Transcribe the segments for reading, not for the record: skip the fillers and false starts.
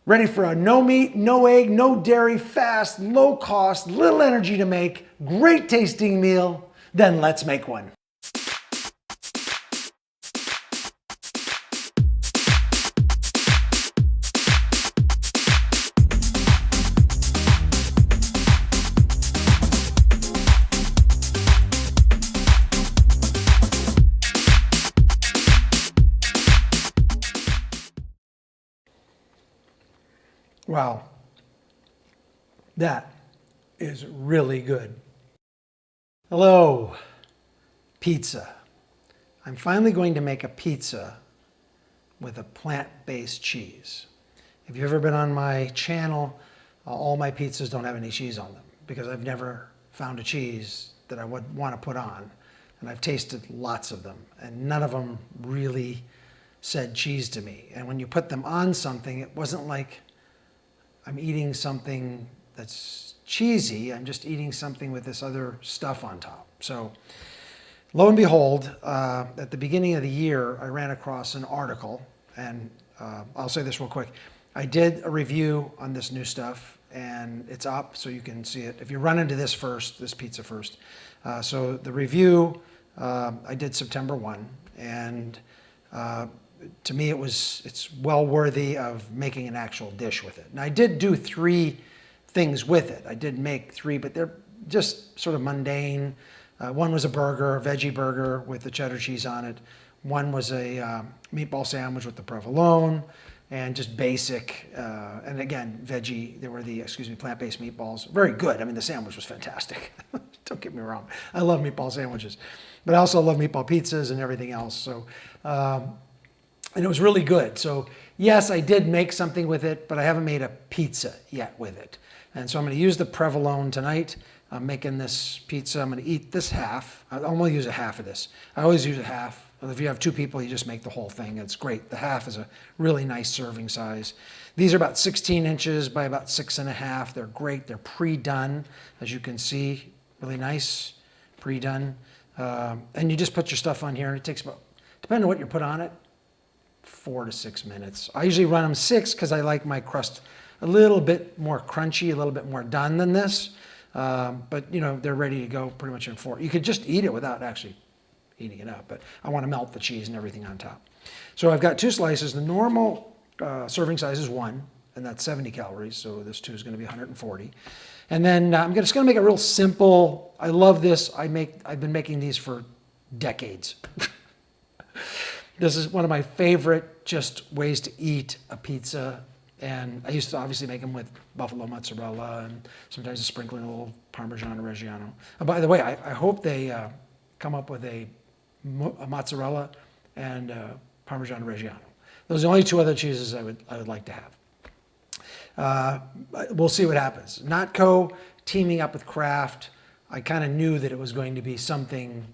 Ready for a no meat, no egg, no dairy, fast, low cost, little energy to make, great tasting meal? Then let's make one. Wow, that is really good. Hello, pizza. I'm finally going to make a pizza with a plant-based cheese. If you've ever been on my channel, all my pizzas don't have any cheese on them because I've never found a cheese that I would want to put on. And I've tasted lots of them and none of them really said cheese to me. And when you put them on something, it wasn't like I'm eating something that's cheesy. I'm just eating something with this other stuff on top. So lo and behold, at the beginning of the year, I ran across an article, and I'll say this real quick. I did a review on this new stuff, and it's up so you can see it. If you run into this first, this pizza first. So the review, I did September 1, and to me, it's well worthy of making an actual dish with it. And I did do 3 things with it. I did make 3, but they're just sort of mundane. One was a burger, a veggie burger with the cheddar cheese on it. One was a meatball sandwich with the provolone, and just basic. And again, veggie. They were the plant-based meatballs. Very good. I mean, the sandwich was fantastic. Don't get me wrong. I love meatball sandwiches, but I also love meatball pizzas and everything else. So. And it was really good. So yes, I did make something with it, but I haven't made a pizza yet with it. And so I'm going to use the provolone tonight. I'm making this pizza. I'm going to eat this half. I'm going to use a half of this. I always use a half. If you have 2 people, you just make the whole thing. It's great. The half is a really nice serving size. These are about 16 inches by about 6.5. They're great. They're pre-done, as you can see. Really nice, pre-done. And you just put your stuff on here, and it takes about, depending on what you put on it, 4 to 6 minutes. I usually run them 6 because I like my crust a little bit more crunchy, a little bit more done than this. But you know, they're ready to go pretty much in 4. You could just eat it without actually heating it up, but I want to melt the cheese and everything on top. So I've got 2 slices. The normal serving size is 1, and that's 70 calories. So this 2 is going to be 140. And then I'm just going to make it real simple. I love this. I've been making these for decades. This is one of my favorite just ways to eat a pizza. And I used to obviously make them with buffalo mozzarella and sometimes sprinkling a little Parmesan or Reggiano. And by the way, I hope they come up with a mozzarella and Parmesan Reggiano. Those are the only 2 other cheeses I would like to have. We'll see what happens. Notco teaming up with Kraft. I kind of knew that it was going to be something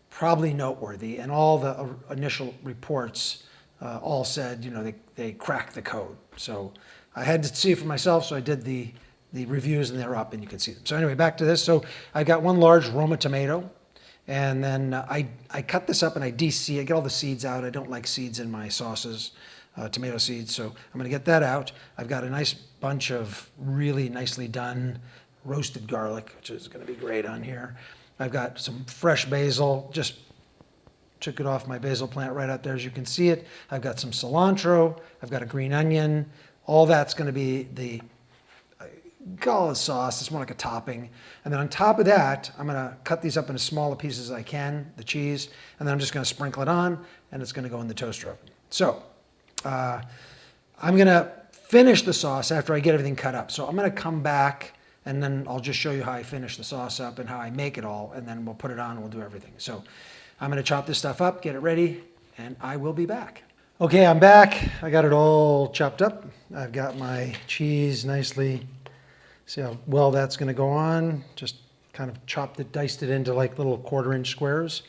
probably noteworthy, and all the initial reports all said, you know, they cracked the code. So I had to see it for myself, so I did the reviews, and they're up, and you can see them. So anyway, back to this. So I got 1 large Roma tomato, and then I cut this up and I de-seed. I get all the seeds out. I don't like seeds in my sauces, tomato seeds, so I'm going to get that out. I've got a nice bunch of really nicely done roasted garlic, which is going to be great on here. I've got some fresh basil, just took it off my basil plant right out there as you can see it. I've got some cilantro, I've got a green onion. All that's going to be the call sauce. It's more like a topping. And then on top of that, I'm going to cut these up into as small pieces as I can, the cheese, and then I'm just going to sprinkle it on, and it's going to go in the toaster oven. So I'm going to finish the sauce after I get everything cut up. So I'm going to come back, and then I'll just show you how I finish the sauce up and how I make it all, and then we'll put it on and we'll do everything. So I'm going to chop this stuff up, get it ready, and I will be back. Okay, I'm back. I got it all chopped up. I've got my cheese nicely. See how well that's going to go on. Just kind of chopped it, diced it into like little 1/4-inch squares.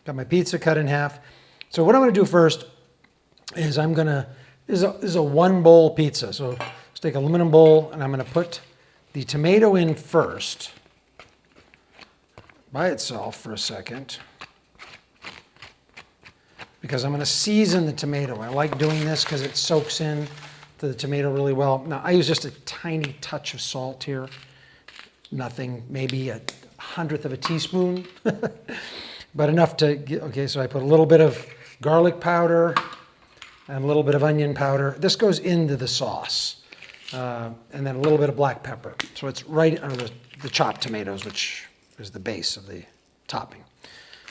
Got my pizza cut in half. So what I'm going to do first is this is a 1-bowl pizza. So let's take an aluminum bowl, and I'm going to put the tomato in first by itself for a second, because I'm going to season the tomato. I like doing this because it soaks in to the tomato really well. Now, I use just a tiny touch of salt here. Nothing, maybe a 1/100 of a teaspoon, but enough to get, okay, so I put a little bit of garlic powder and a little bit of onion powder. This goes into the sauce. And then a little bit of black pepper. So it's right under the chopped tomatoes, which is the base of the topping.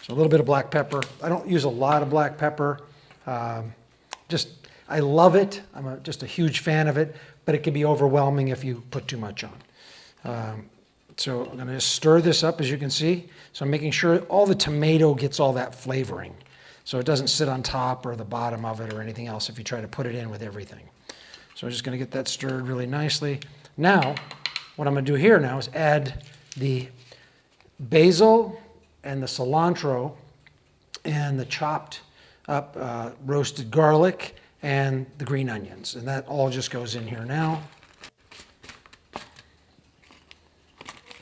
So a little bit of black pepper. I don't use a lot of black pepper. I love it. I'm just a huge fan of it, but it can be overwhelming if you put too much on. So I'm going to just stir this up, as you can see. So I'm making sure all the tomato gets all that flavoring, so it doesn't sit on top or the bottom of it or anything else if you try to put it in with everything. So I'm just going to get that stirred really nicely. Now, what I'm going to do here now is add the basil and the cilantro and the chopped up roasted garlic and the green onions. And that all just goes in here now.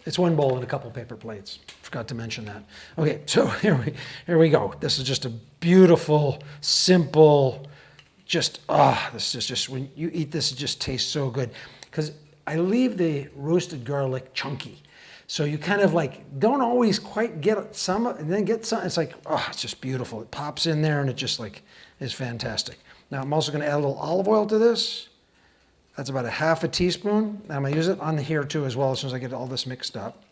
It's one bowl and a couple paper plates. Forgot to mention that. Okay, so here we go. This is just a beautiful, simple, this is just, when you eat this, it just tastes so good. Because I leave the roasted garlic chunky. So you kind of like, don't always quite get some, and then get some. It's like, it's just beautiful. It pops in there and it just like is fantastic. Now I'm also going to add a little olive oil to this. That's about a 1/2 teaspoon. And I'm going to use it on here too as well as soon as I get all this mixed up.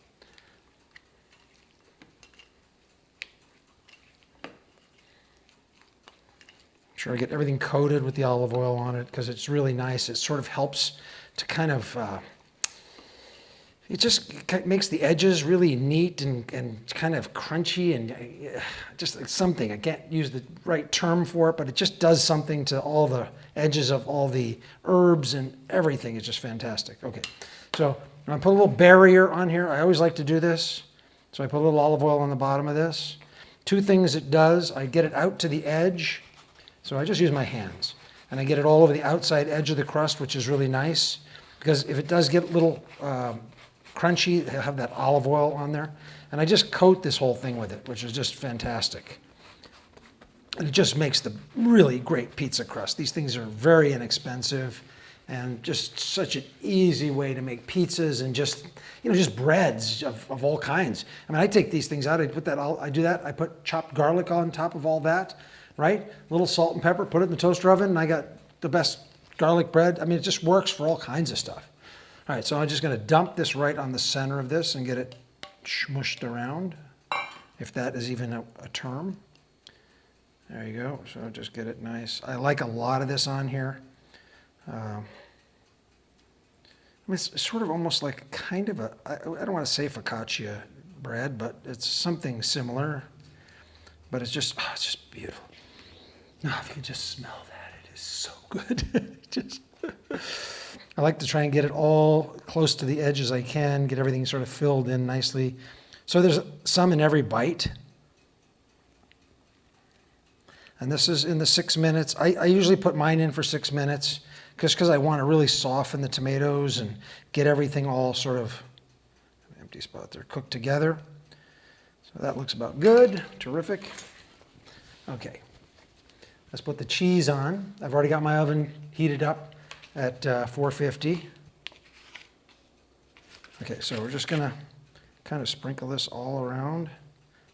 Sure I get everything coated with the olive oil on it because it's really nice. It sort of helps to kind of, it just makes the edges really neat and kind of crunchy and just like something. I can't use the right term for it, but it just does something to all the edges of all the herbs and everything. It's just fantastic. Okay, so I'm going to put a little barrier on here. I always like to do this. So I put a little olive oil on the bottom of this. Two things it does. I get it out to the edge. So I just use my hands, and I get it all over the outside edge of the crust, which is really nice, because if it does get a little crunchy, they'll have that olive oil on there. And I just coat this whole thing with it, which is just fantastic. And it just makes the really great pizza crust. These things are very inexpensive and just such an easy way to make pizzas and just, just breads of all kinds. I mean, I take these things out, I do that, I put chopped garlic on top of all that. Right? A little salt and pepper, put it in the toaster oven, and I got the best garlic bread. I mean, it just works for all kinds of stuff. All right, so I'm just going to dump this right on the center of this and get it smushed around, if that is even a term. There you go. So just get it nice. I like a lot of this on here. I mean, it's sort of almost like kind of I don't want to say focaccia bread, but it's something similar. But it's just beautiful. Now, if you can just smell that, it is so good. I like to try and get it all close to the edge as I can, get everything sort of filled in nicely. So there's some in every bite. And this is in the 6 minutes. I usually put mine in for 6 minutes just because I want to really soften the tomatoes and get everything all sort of, empty spot there, cooked together. So that looks about good. Terrific. Okay. Let's put the cheese on. I've already got my oven heated up at 450. Okay, so we're just going to kind of sprinkle this all around.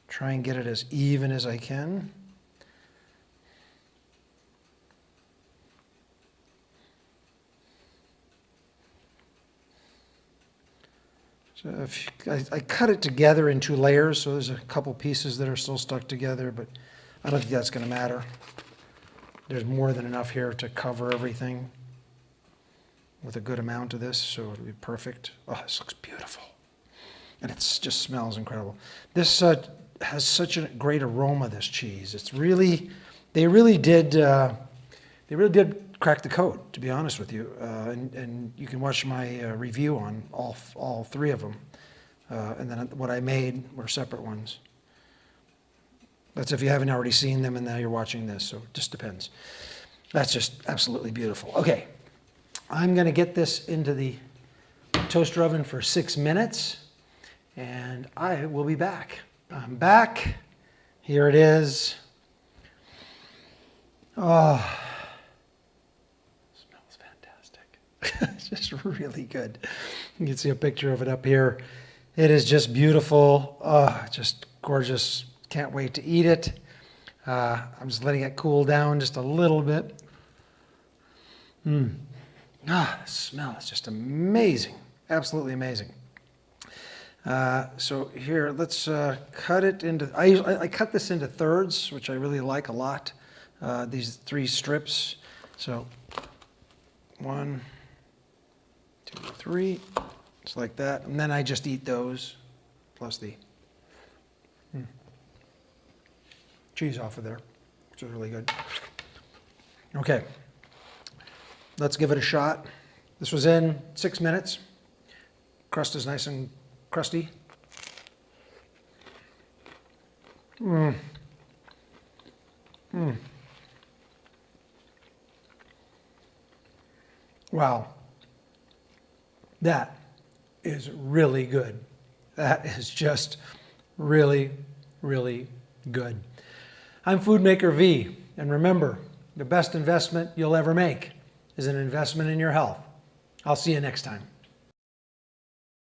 Try and get it as even as I can. So I cut it together in 2 layers, so there's a couple pieces that are still stuck together, but I don't think that's going to matter. There's more than enough here to cover everything with a good amount of this, so it'll be perfect. Oh, this looks beautiful. And it just smells incredible. This has such a great aroma, this cheese. It's really, they really did crack the code, to be honest with you. And you can watch my review on all 3 of them. And then what I made were separate ones. That's if you haven't already seen them and now you're watching this, so it just depends. That's just absolutely beautiful. Okay, I'm going to get this into the toaster oven for 6 minutes, and I will be back. I'm back. Here it is. Oh, smells fantastic. It's just really good. You can see a picture of it up here. It is just beautiful. Oh, just gorgeous. Can't wait to eat it. I'm just letting it cool down just a little bit. The smell is just amazing. Absolutely amazing. So here, let's cut it into, I cut this into thirds, which I really like a lot. These 3 strips. So 1, 2, 3, just like that. And then I just eat those, plus the cheese off of there, which is really good. Okay, let's give it a shot. This was in 6 minutes. Crust is nice and crusty. Wow. That is really good. That is just really, really good. I'm FOODMAKER V, and remember, the best investment you'll ever make is an investment in your health. I'll see you next time.